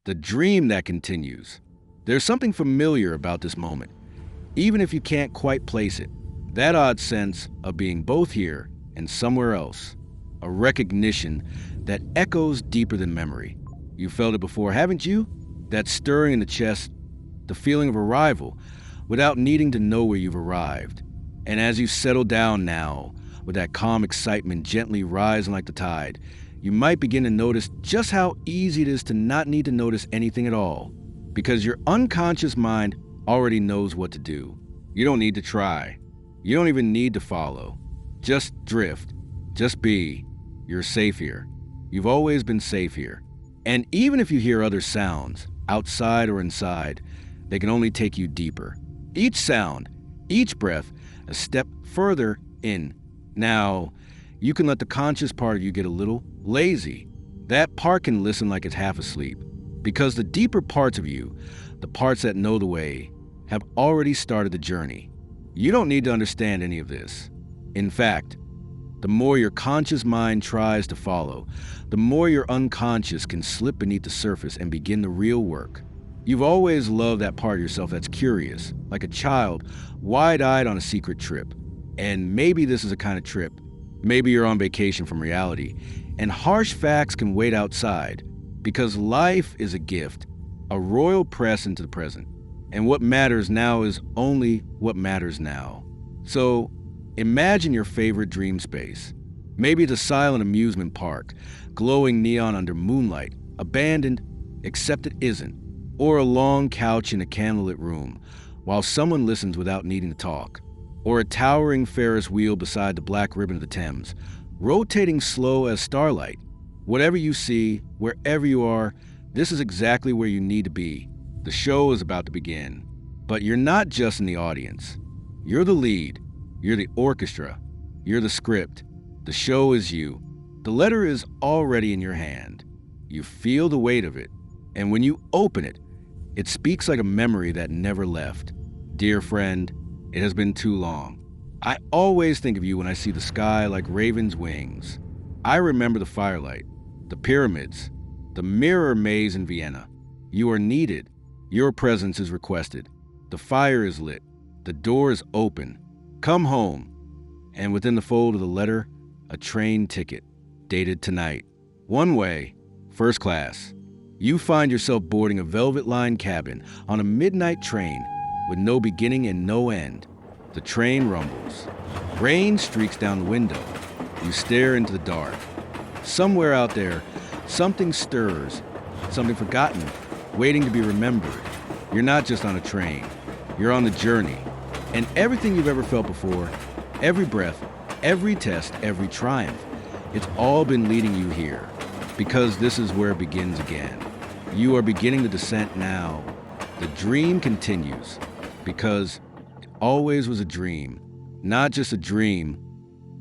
the dream that continues. There's something familiar about this moment, even if you can't quite place it. That odd sense of being both here and somewhere else. A recognition that echoes deeper than memory. You felt it before, haven't you? That stirring in the chest, the feeling of arrival, without needing to know where you've arrived. And as you settle down now, with that calm excitement gently rising like the tide, you might begin to notice just how easy it is to not need to notice anything at all, because your unconscious mind already knows what to do. You don't need to try. You don't even need to follow. Just drift. Just be. You're safe here. You've always been safe here. And even if you hear other sounds, outside or inside, they can only take you deeper. Each sound, each breath, a step further in. Now, you can let the conscious part of you get a little lazy. That part can listen like it's half asleep, because the deeper parts of you, the parts that know the way, have already started the journey. You don't need to understand any of this. In fact, the more your conscious mind tries to follow, the more your unconscious can slip beneath the surface and begin the real work. You've always loved that part of yourself that's curious, like a child, wide-eyed on a secret trip. And maybe this is a kind of trip. Maybe you're on vacation from reality, and harsh facts can wait outside, because life is a gift, a royal press into the present. And what matters now is only what matters now. So, imagine your favorite dream space. Maybe it's a silent amusement park, glowing neon under moonlight, abandoned, except it isn't. Or a long couch in a candlelit room, while someone listens without needing to talk. Or a towering Ferris wheel beside the black ribbon of the Thames, rotating slow as starlight. Whatever you see, wherever you are, this is exactly where you need to be. The show is about to begin. But you're not just in the audience. You're the lead. You're the orchestra. You're the script. The show is you. The letter is already in your hand. You feel the weight of it. And when you open it, it speaks like a memory that never left. Dear friend, it has been too long. I always think of you when I see the sky like raven's wings. I remember the firelight, the pyramids, the mirror maze in Vienna. You are needed. Your presence is requested. The fire is lit. The door is open. Come home. And within the fold of the letter, a train ticket, dated tonight. One way, first class. You find yourself boarding a velvet-lined cabin on a midnight train with no beginning and no end. The train rumbles. Rain streaks down the window. You stare into the dark. Somewhere out there, something stirs, something forgotten, waiting to be remembered. You're not just on a train. You're on the journey. And everything you've ever felt before, every breath, every test, every triumph, it's all been leading you here. Because this is where it begins again. You are beginning the descent now. The dream continues. Because it always was a dream. Not just a dream,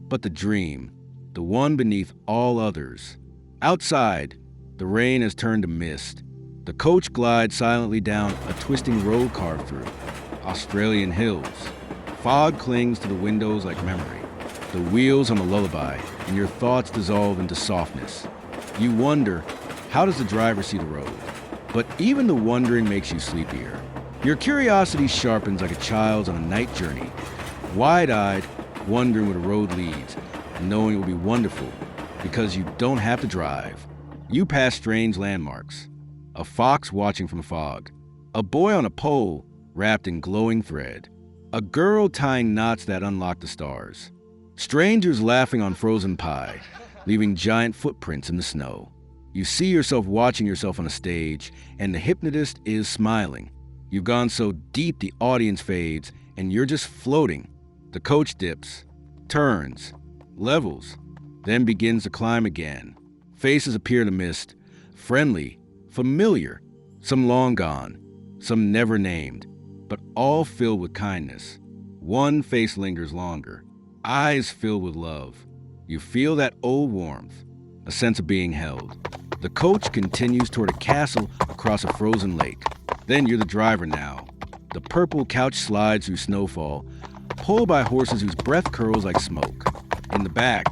but the dream. The one beneath all others. Outside, the rain has turned to mist. The coach glides silently down a twisting road carved through Australian hills. Fog clings to the windows like memory. The wheels hum a lullaby, and your thoughts dissolve into softness. You wonder, how does the driver see the road? But even the wondering makes you sleepier. Your curiosity sharpens like a child's on a night journey, wide-eyed, wondering where the road leads, and knowing it will be wonderful because you don't have to drive. You pass strange landmarks. A fox watching from fog. A boy on a pole wrapped in glowing thread. A girl tying knots that unlock the stars. Strangers laughing on frozen pie, leaving giant footprints in the snow. You see yourself watching yourself on a stage, and the hypnotist is smiling. You've gone so deep the audience fades, and you're just floating. The coach dips, turns, levels, then begins to climb again. Faces appear in the mist, friendly, familiar, some long gone, some never named, but all filled with kindness. One face lingers longer, eyes filled with love. You feel that old warmth, a sense of being held. The coach continues toward a castle across a frozen lake. Then you're the driver now. The purple couch slides through snowfall, pulled by horses whose breath curls like smoke. In the back,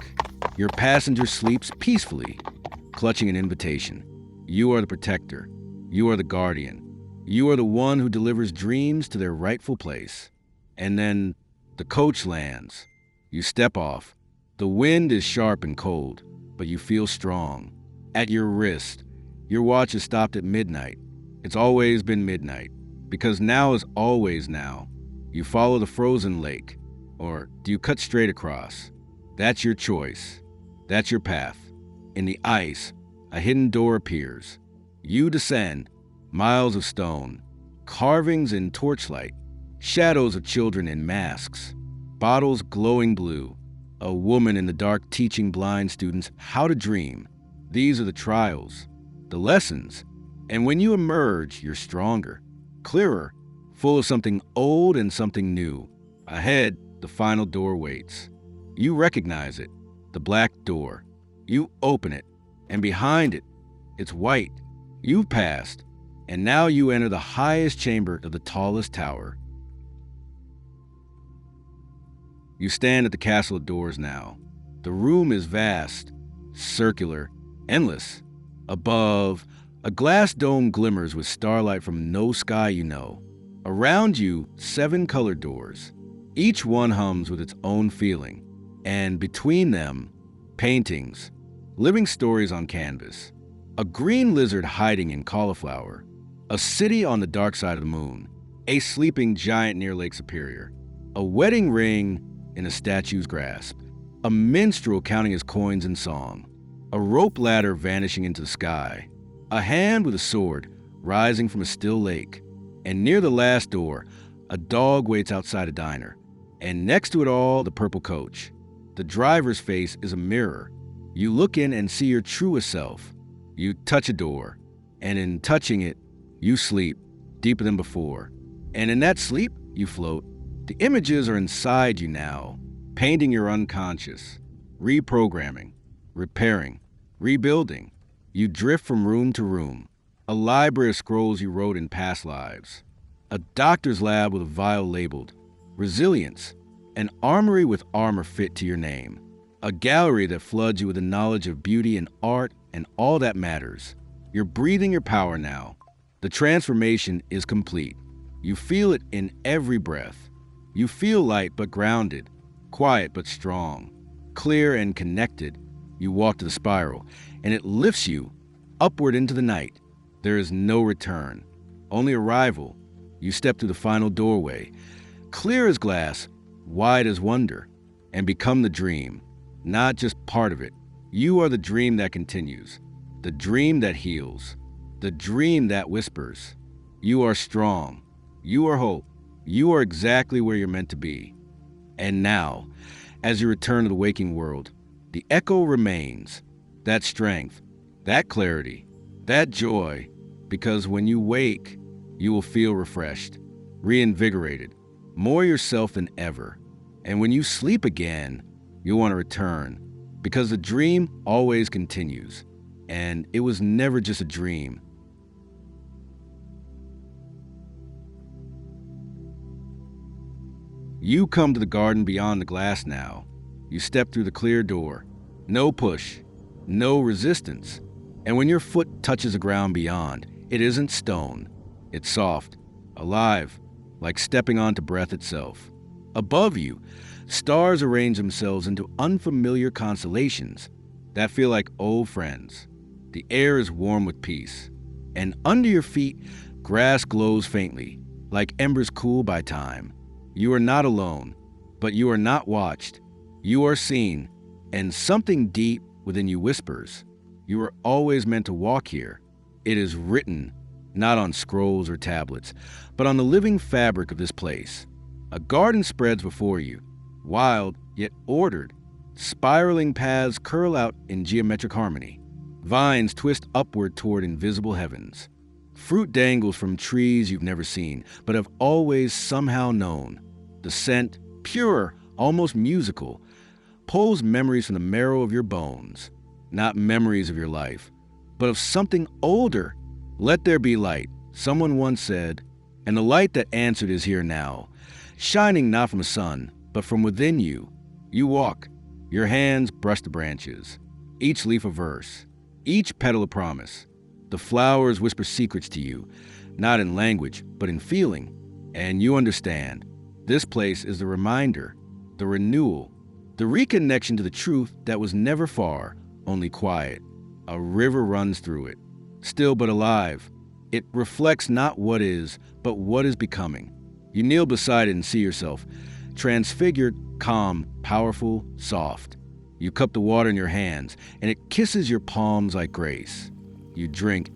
your passenger sleeps peacefully, clutching an invitation. You are the protector. You are the guardian. You are the one who delivers dreams to their rightful place. And then the coach lands. You step off. The wind is sharp and cold, but you feel strong. At your wrist, your watch is stopped at midnight. It's always been midnight, because now is always now. You follow the frozen lake, or do you cut straight across? That's your choice. That's your path. In the ice, a hidden door appears. You descend, miles of stone, carvings in torchlight, shadows of children in masks, bottles glowing blue, a woman in the dark teaching blind students how to dream. These are the trials, the lessons, and when you emerge, you're stronger, clearer, full of something old and something new. Ahead, the final door waits. You recognize it, the black door. You open it, and behind it, it's white. You've passed, and now you enter the highest chamber of the tallest tower. You stand at the castle doors now. The room is vast, circular, endless. Above, a glass dome glimmers with starlight from no sky you know. Around you, 7 colored doors. Each one hums with its own feeling. And between them, paintings, living stories on canvas. A green lizard hiding in cauliflower. A city on the dark side of the moon. A sleeping giant near Lake Superior. A wedding ring in a statue's grasp. A minstrel counting his coins in song. A rope ladder vanishing into the sky. A hand with a sword rising from a still lake. And near the last door, a dog waits outside a diner. And next to it all, the purple coach. The driver's face is a mirror. You look in and see your truest self. You touch a door, and in touching it, you sleep deeper than before. And in that sleep, you float. The images are inside you now, painting your unconscious, reprogramming, repairing, rebuilding. You drift from room to room. A library of scrolls you wrote in past lives. A doctor's lab with a vial labeled resilience. An armory with armor fit to your name. A gallery that floods you with the knowledge of beauty and art and all that matters. You're breathing your power now. The transformation is complete. You feel it in every breath. You feel light but grounded, quiet but strong, clear and connected. You walk to the spiral, and it lifts you upward into the night. There is no return, only arrival. You step through the final doorway, clear as glass, wide as wonder, and become the dream, not just part of it. You are the dream that continues, the dream that heals, the dream that whispers. You are strong. You are hope. You are exactly where you're meant to be. And now, as you return to the waking world, the echo remains, that strength, that clarity, that joy, because when you wake, you will feel refreshed, reinvigorated, more yourself than ever. And when you sleep again, you'll want to return, because the dream always continues, and it was never just a dream. You come to the garden beyond the glass now. You step through the clear door. No push, no resistance. And when your foot touches the ground beyond, it isn't stone. It's soft, alive, like stepping onto breath itself. Above you, stars arrange themselves into unfamiliar constellations that feel like old friends. The air is warm with peace. And under your feet, grass glows faintly, like embers cooled by time. You are not alone, but you are not watched. You are seen, and something deep within you whispers, you are always meant to walk here. It is written, not on scrolls or tablets, but on the living fabric of this place. A garden spreads before you, wild yet ordered. Spiraling paths curl out in geometric harmony. Vines twist upward toward invisible heavens. Fruit dangles from trees you've never seen, but have always somehow known. The scent, pure, almost musical, pulls memories from the marrow of your bones. Not memories of your life, but of something older. Let there be light, someone once said, and the light that answered is here now, shining not from the sun, but from within you. You walk. Your hands brush the branches, each leaf a verse, each petal a promise. The flowers whisper secrets to you, not in language, but in feeling. And you understand. This place is the reminder, the renewal, the reconnection to the truth that was never far, only quiet. A river runs through it, still but alive. It reflects not what is, but what is becoming. You kneel beside it and see yourself, transfigured, calm, powerful, soft. You cup the water in your hands, and it kisses your palms like grace. You drink,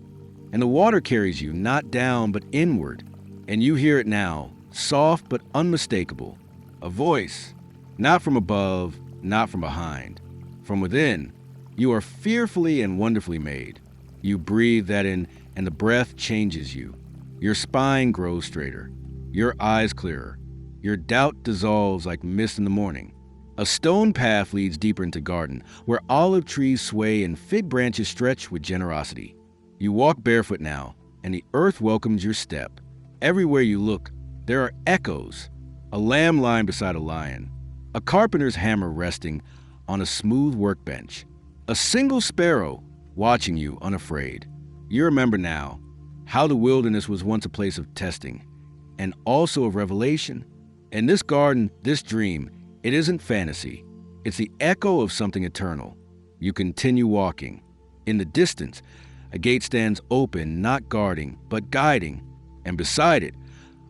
and the water carries you not down but inward. And you hear it now, soft but unmistakable. A voice, not from above, not from behind. From within, you are fearfully and wonderfully made. You breathe that in, and the breath changes you. Your spine grows straighter, your eyes clearer. Your doubt dissolves like mist in the morning. A stone path leads deeper into garden, where olive trees sway and fig branches stretch with generosity. You walk barefoot now, and the earth welcomes your step. Everywhere you look, there are echoes. A lamb lying beside a lion, a carpenter's hammer resting on a smooth workbench, a single sparrow watching you unafraid. You remember now how the wilderness was once a place of testing and also of revelation. And this garden, this dream, it isn't fantasy. It's the echo of something eternal. You continue walking. In the distance, a gate stands open, not guarding, but guiding. And beside it,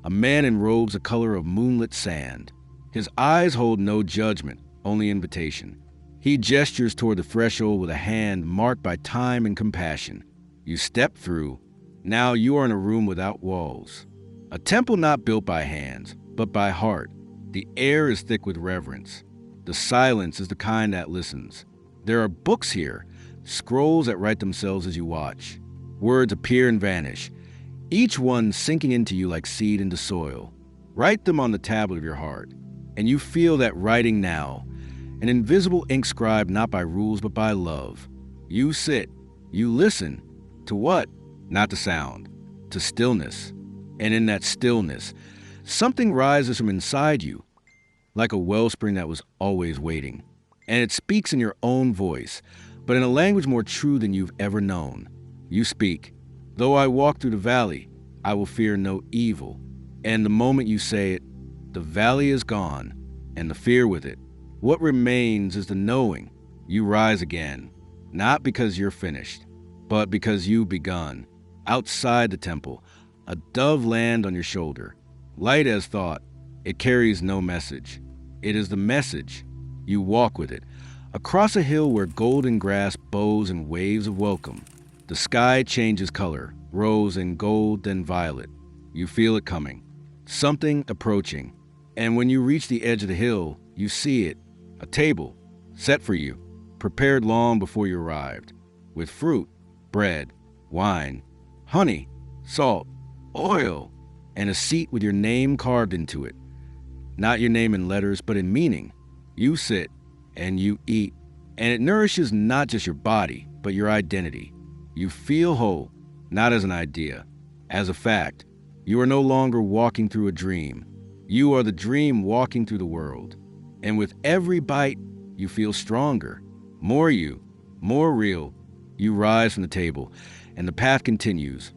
a man in robes the color of moonlit sand. His eyes hold no judgment, only invitation. He gestures toward the threshold with a hand marked by time and compassion. You step through. Now you are in a room without walls. A temple not built by hands, but by heart. The air is thick with reverence. The silence is the kind that listens. There are books here, scrolls that write themselves as you watch. Words appear and vanish, each one sinking into you like seed into soil. Write them on the tablet of your heart, and you feel that writing now, an invisible ink scribe not by rules but by love. You sit, you listen. To what? Not to sound, to stillness. And in that stillness, something rises from inside you, like a wellspring that was always waiting. And it speaks in your own voice, but in a language more true than you've ever known. You speak, "Though I walk through the valley, I will fear no evil." And the moment you say it, the valley is gone, and the fear with it. What remains is the knowing. You rise again, not because you're finished, but because you've begun. Outside the temple, a dove lands on your shoulder. Light as thought, it carries no message. It is the message. You walk with it, across a hill where golden grass bows in waves of welcome. The sky changes color, rose and gold, then violet. You feel it coming, something approaching. And when you reach the edge of the hill, you see it, a table, set for you, prepared long before you arrived, with fruit, bread, wine, honey, salt, oil, and a seat with your name carved into it. Not your name in letters, but in meaning. You sit, and you eat, and it nourishes not just your body, but your identity. You feel whole, not as an idea, as a fact. You are no longer walking through a dream. You are the dream walking through the world. And with every bite, you feel stronger. More you, more real. You rise from the table, and the path continues.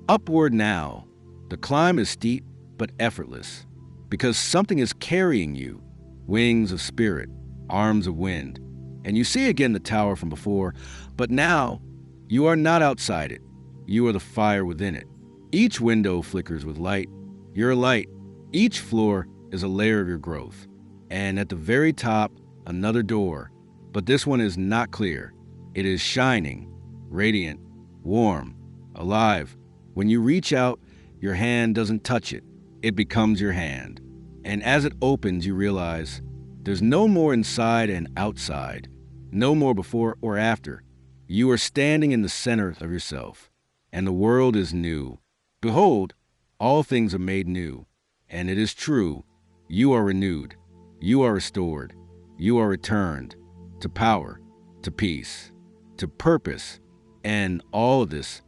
Upward now. The climb is steep, but effortless, because something is carrying you. Wings of spirit, arms of wind. And you see again the tower from before, but now you are not outside it. You are the fire within it. Each window flickers with light. You're light. Each floor is a layer of your growth. And at the very top, another door. But this one is not clear. It is shining, radiant, warm, alive. When you reach out, your hand doesn't touch it. It becomes your hand. And as it opens, you realize there's no more inside and outside. No more before or after. You are standing in the center of yourself. And the world is new. Behold, all things are made new. And it is true. You are renewed. You are restored. You are returned to power, to peace, to purpose. And all of this,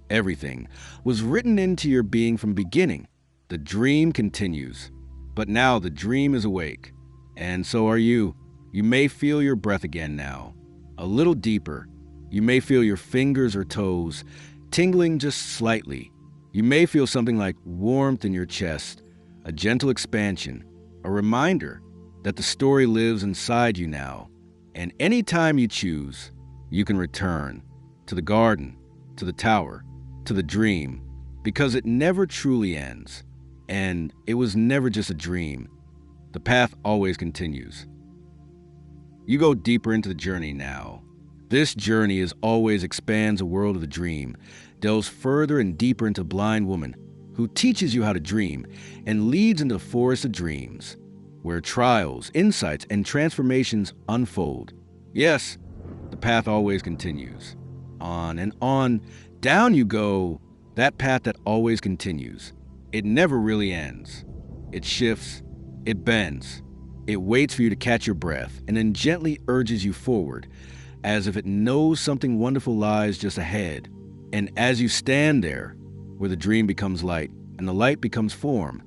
everything, was written into your being from beginning. The dream continues. But now the dream is awake. And so are you. You may feel your breath again now. A little deeper. You may feel your fingers or toes tingling just slightly. You may feel something like warmth in your chest, a gentle expansion, a reminder that the story lives inside you now. And anytime you choose, you can return to the garden, to the tower, to the dream, because it never truly ends. And it was never just a dream. The path always continues. You go deeper into the journey now. This journey as always expands a world of the dream, delves further and deeper into Blind Woman, who teaches you how to dream, and leads into the forest of dreams, where trials, insights, and transformations unfold. Yes, the path always continues. On and on, down you go, that path that always continues. It never really ends. It shifts, it bends, it waits for you to catch your breath, and then gently urges you forward, as if it knows something wonderful lies just ahead. And as you stand there, where the dream becomes light, and the light becomes form,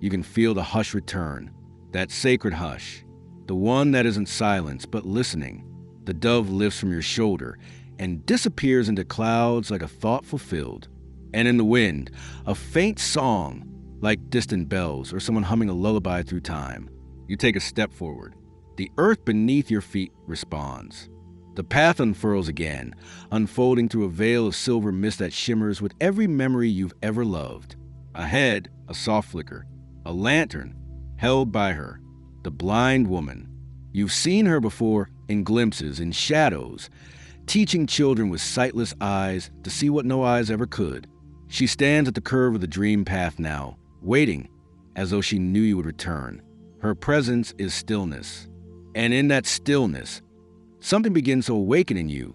you can feel the hush return, that sacred hush, the one that isn't silence but listening. The dove lifts from your shoulder and disappears into clouds like a thought fulfilled. And in the wind, a faint song, like distant bells or someone humming a lullaby through time. You take a step forward. The earth beneath your feet responds. The path unfurls again, unfolding through a veil of silver mist that shimmers with every memory you've ever loved. Ahead, a soft flicker, a lantern, held by her, the blind woman. You've seen her before in glimpses, in shadows, teaching children with sightless eyes to see what no eyes ever could. She stands at the curve of the dream path now, waiting, as though she knew you would return. Her presence is stillness, and in that stillness, something begins to awaken in you,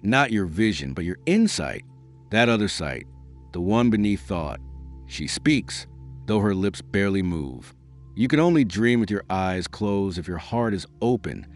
not your vision, but your insight, that other sight, the one beneath thought. She speaks, though her lips barely move. You can only dream with your eyes closed if your heart is open.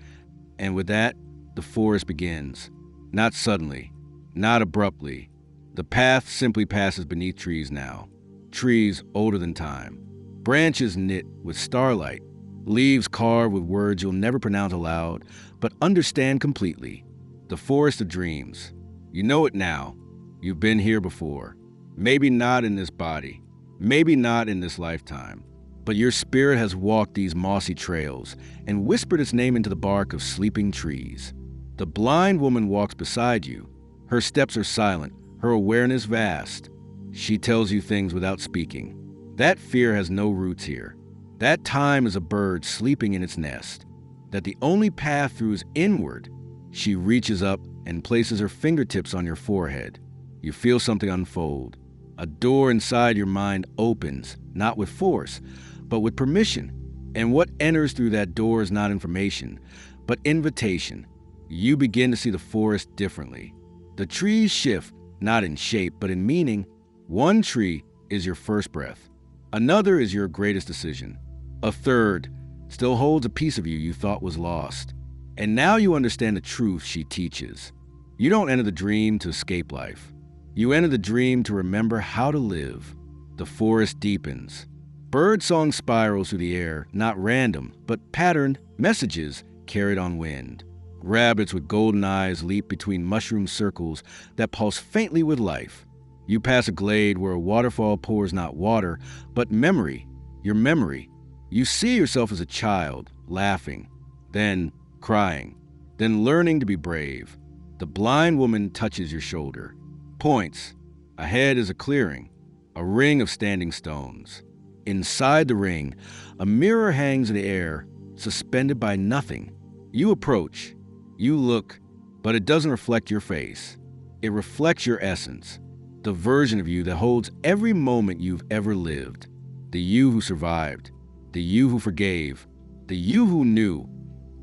And with that, the forest begins. Not suddenly, not abruptly. The path simply passes beneath trees now. Trees older than time. Branches knit with starlight. Leaves carved with words you'll never pronounce aloud, but understand completely. The forest of dreams. You know it now. You've been here before. Maybe not in this body. Maybe not in this lifetime. But your spirit has walked these mossy trails and whispered its name into the bark of sleeping trees. The blind woman walks beside you. Her steps are silent, her awareness vast. She tells you things without speaking. That fear has no roots here. That time is a bird sleeping in its nest. That the only path through is inward. She reaches up and places her fingertips on your forehead. You feel something unfold. A door inside your mind opens, not with force, but with permission. And what enters through that door is not information, but invitation. You begin to see the forest differently. The trees shift, not in shape, but in meaning. One tree is your first breath. Another is your greatest decision. A third still holds a piece of you you thought was lost. And now you understand the truth she teaches. You don't enter the dream to escape life. You enter the dream to remember how to live. The forest deepens. Birdsong spirals through the air, not random, but patterned messages carried on wind. Rabbits with golden eyes leap between mushroom circles that pulse faintly with life. You pass a glade where a waterfall pours not water, but memory, your memory. You see yourself as a child, laughing, then crying, then learning to be brave. The blind woman touches your shoulder, points. Ahead is a clearing, a ring of standing stones. Inside the ring, a mirror hangs in the air, suspended by nothing. You approach, you look, but it doesn't reflect your face. It reflects your essence, the version of you that holds every moment you've ever lived. The you who survived, the you who forgave, the you who knew,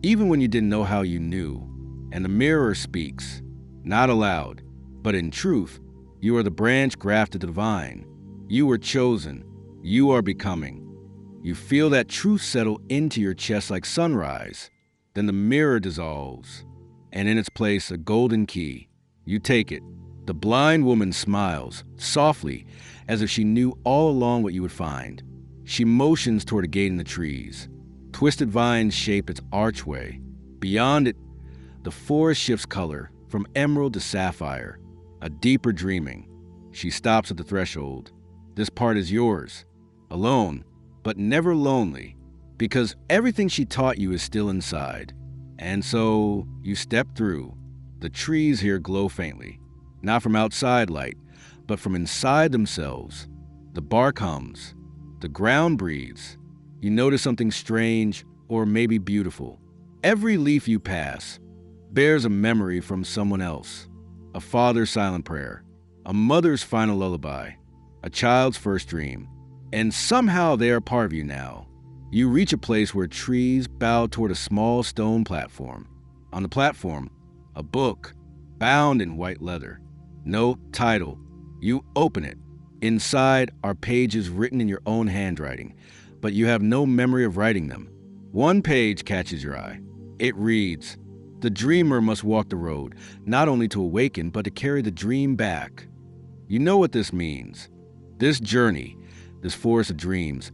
even when you didn't know how you knew. And the mirror speaks, not aloud, but in truth. You are the branch grafted to the vine. You were chosen. You are becoming. You feel that truth settle into your chest like sunrise. Then the mirror dissolves, and in its place a golden key. You take it. The blind woman smiles, softly, as if she knew all along what you would find. She motions toward a gate in the trees. Twisted vines shape its archway. Beyond it, the forest shifts color from emerald to sapphire, a deeper dreaming. She stops at the threshold. This part is yours, alone, but never lonely, because everything she taught you is still inside. And so you step through. The trees here glow faintly, not from outside light, but from inside themselves. The bark hums, the ground breathes. You notice something strange or maybe beautiful. Every leaf you pass bears a memory from someone else. A father's silent prayer, a mother's final lullaby, a child's first dream. And somehow they are part of you now. You reach a place where trees bow toward a small stone platform. On the platform, a book, bound in white leather. No title. You open it. Inside are pages written in your own handwriting, but you have no memory of writing them. One page catches your eye. It reads, "The dreamer must walk the road, not only to awaken, but to carry the dream back." You know what this means. This journey, this forest of dreams,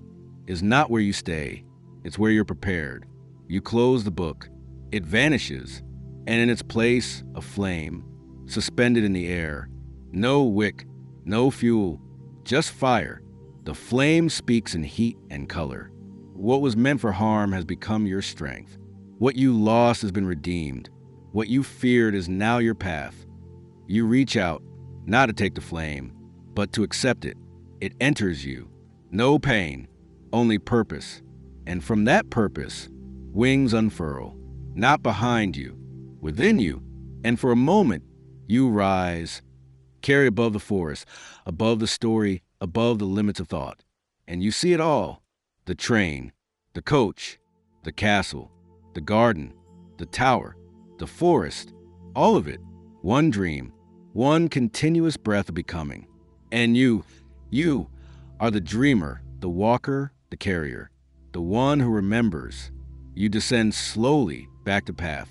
is not where you stay. It's where you're prepared. You close the book. It vanishes, and in its place, a flame, suspended in the air. No wick, no fuel, just fire. The flame speaks in heat and color. What was meant for harm has become your strength. What you lost has been redeemed. What you feared is now your path. You reach out, not to take the flame, but to accept it. It enters you. No pain, only purpose. And from that purpose, wings unfurl, not behind you, within you. And for a moment, you rise, carry above the forest, above the story, above the limits of thought. And you see it all. The train, the coach, the castle, the garden, the tower, the forest, all of it. One dream, one continuous breath of becoming. And you are the dreamer, the walker, the carrier, the one who remembers. You descend slowly back to path,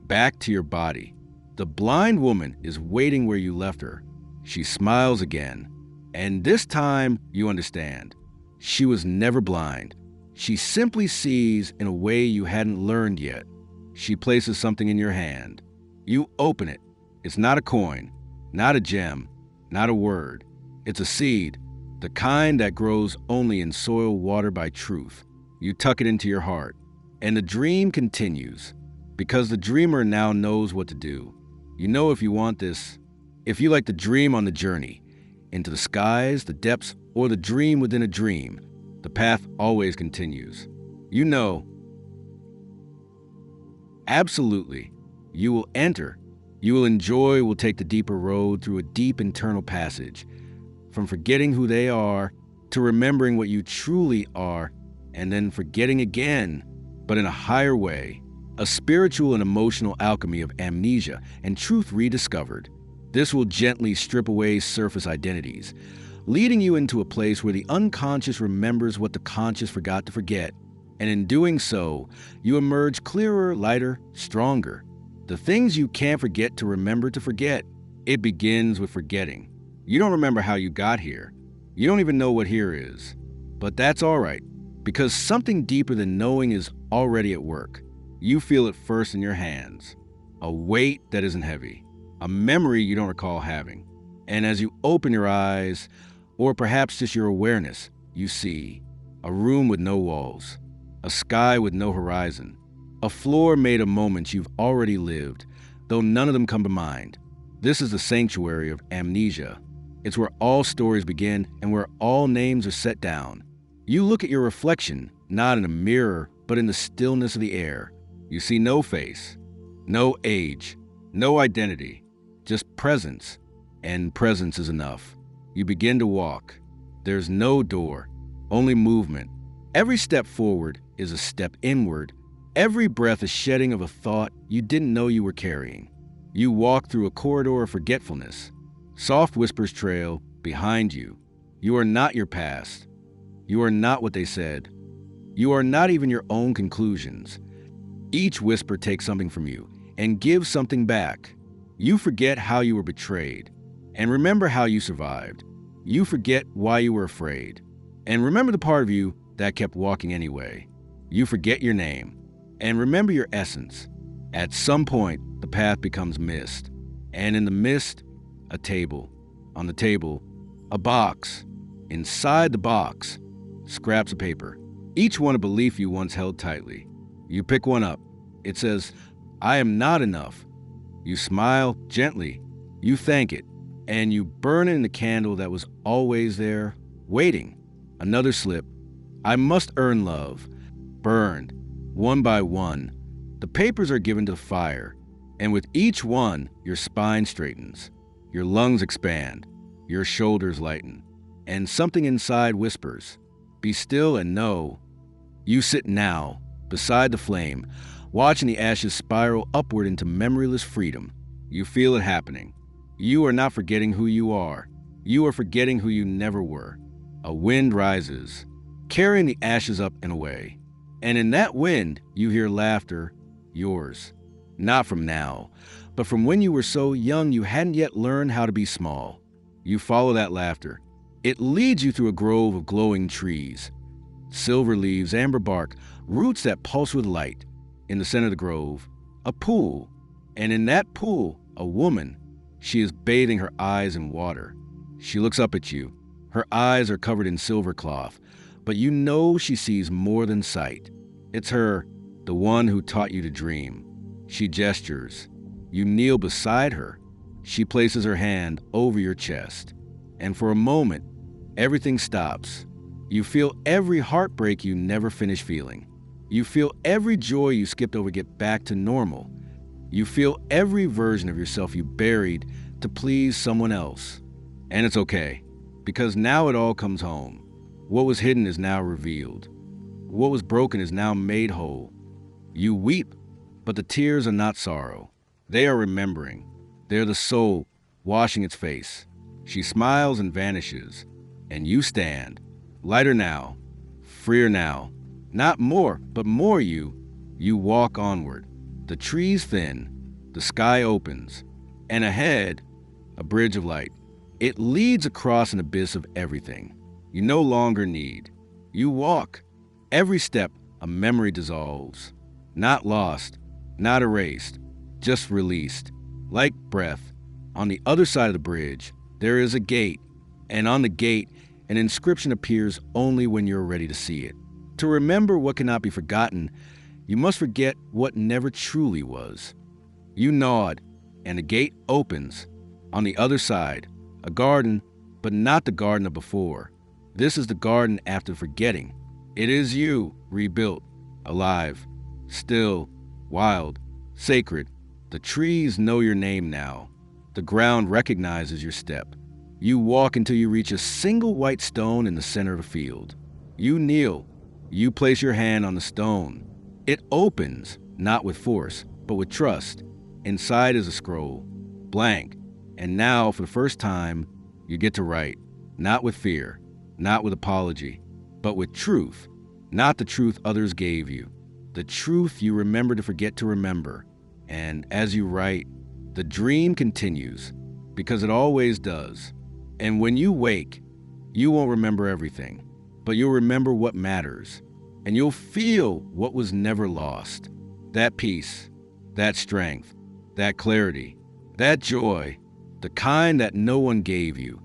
back to your body. The blind woman is waiting where you left her. She smiles again, and this time you understand. She was never blind. She simply sees in a way you hadn't learned yet. She places something in your hand. You open it. It's not a coin, not a gem, not a word. It's a seed, the kind that grows only in soil watered by truth. You tuck it into your heart, and the dream continues, because the dreamer now knows what to do. You know if you want this, if you like to dream on the journey, into the skies, the depths, or the dream within a dream, the path always continues. You know, absolutely, you will enter, you will enjoy, will take the deeper road through a deep internal passage, from forgetting who they are to remembering what you truly are, and then forgetting again, but in a higher way, a spiritual and emotional alchemy of amnesia and truth rediscovered. This will gently strip away surface identities, leading you into a place where the unconscious remembers what the conscious forgot to forget. And in doing so, you emerge clearer, lighter, stronger. The things you can't forget to remember to forget. It begins with forgetting. You don't remember how you got here. You don't even know what here is. But that's all right, because something deeper than knowing is already at work. You feel it first in your hands. A weight that isn't heavy. A memory you don't recall having. And as you open your eyes, or perhaps just your awareness, you see a room with no walls, a sky with no horizon, a floor made of moments you've already lived, though none of them come to mind. This is the sanctuary of amnesia. It's where all stories begin and where all names are set down. You look at your reflection, not in a mirror, but in the stillness of the air. You see no face, no age, no identity, just presence, and presence is enough. You begin to walk. There's no door, only movement. Every step forward is a step inward. Every breath a shedding of a thought you didn't know you were carrying. You walk through a corridor of forgetfulness. Soft whispers trail behind you. You are not your past. You are not what they said. You are not even your own conclusions. Each whisper takes something from you and gives something back. You forget how you were betrayed, and remember how you survived. You forget why you were afraid, and remember the part of you that kept walking anyway. You forget your name, and remember your essence. At some point, the path becomes mist, and in the mist, a table. On the table, A box. Inside the box, scraps of paper, each one a belief you once held tightly. You pick one up. It says, "I am not enough." You smile gently. You thank it. And you burn it in the candle that was always there, waiting. Another slip. "I must earn love." Burned, one by one. The papers are given to fire. And with each one, your spine straightens. Your lungs expand. Your shoulders lighten. And something inside whispers, "Be still and know." You sit now, beside the flame, watching the ashes spiral upward into memoryless freedom. You feel it happening. You are not forgetting who you are. You are forgetting who you never were. A wind rises, carrying the ashes up and away. And in that wind, you hear laughter, yours. Not from now, but from when you were so young you hadn't yet learned how to be small. You follow that laughter. It leads you through a grove of glowing trees. Silver leaves, amber bark, roots that pulse with light. In the center of the grove, a pool. And in that pool, a woman. She is bathing her eyes in water. She looks up at you. Her eyes are covered in silver cloth, but you know she sees more than sight. It's her, the one who taught you to dream. She gestures. You kneel beside her. She places her hand over your chest. And for a moment, everything stops. You feel every heartbreak you never finished feeling. You feel every joy you skipped over get back to normal. You feel every version of yourself you buried to please someone else. And it's okay, because now it all comes home. What was hidden is now revealed. What was broken is now made whole. You weep, but the tears are not sorrow. They are remembering. They're the soul washing its face. She smiles and vanishes, and you stand, lighter now, freer now. Not more, but more you. You walk onward. The trees thin, the sky opens, and ahead, a bridge of light. It leads across an abyss of everything you no longer need. You walk. Every step, a memory dissolves. Not lost, not erased, just released. Like breath, on the other side of the bridge, there is a gate, and on the gate, an inscription appears only when you're ready to see it. To remember what cannot be forgotten, you must forget what never truly was. You nod, and the gate opens. On the other side, a garden, but not the garden of before. This is the garden after forgetting. It is you, rebuilt, alive, still, wild, sacred. The trees know your name now. The ground recognizes your step. You walk until you reach a single white stone in the center of a field. You kneel. You place your hand on the stone. It opens, not with force, but with trust. Inside is a scroll, blank. And now, for the first time, you get to write, not with fear, not with apology, but with truth. Not the truth others gave you, the truth you remember to forget to remember. And as you write, the dream continues, because it always does. And when you wake, you won't remember everything, but you'll remember what matters. And you'll feel what was never lost. That peace, that strength, that clarity, that joy, the kind that no one gave you,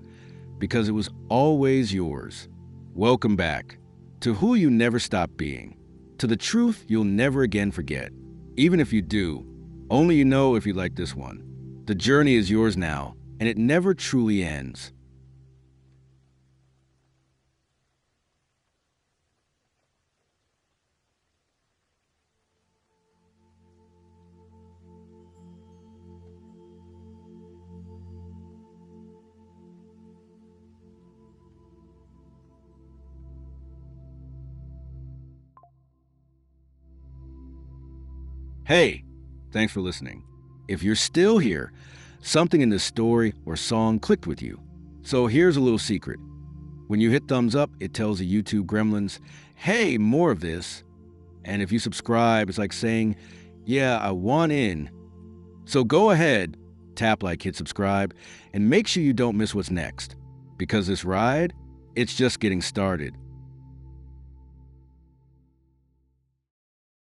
because it was always yours. Welcome back to who you never stopped being, to the truth you'll never again forget. Even if you do, only you know if you like this one. The journey is yours now, and it never truly ends. Hey, thanks for listening. If you're still here, something in this story or song clicked with you. So here's a little secret. When you hit thumbs up, it tells the YouTube gremlins, hey, more of this. And if you subscribe, it's like saying, yeah, I want in. So go ahead, tap like, hit subscribe, and make sure you don't miss what's next. Because this ride, it's just getting started.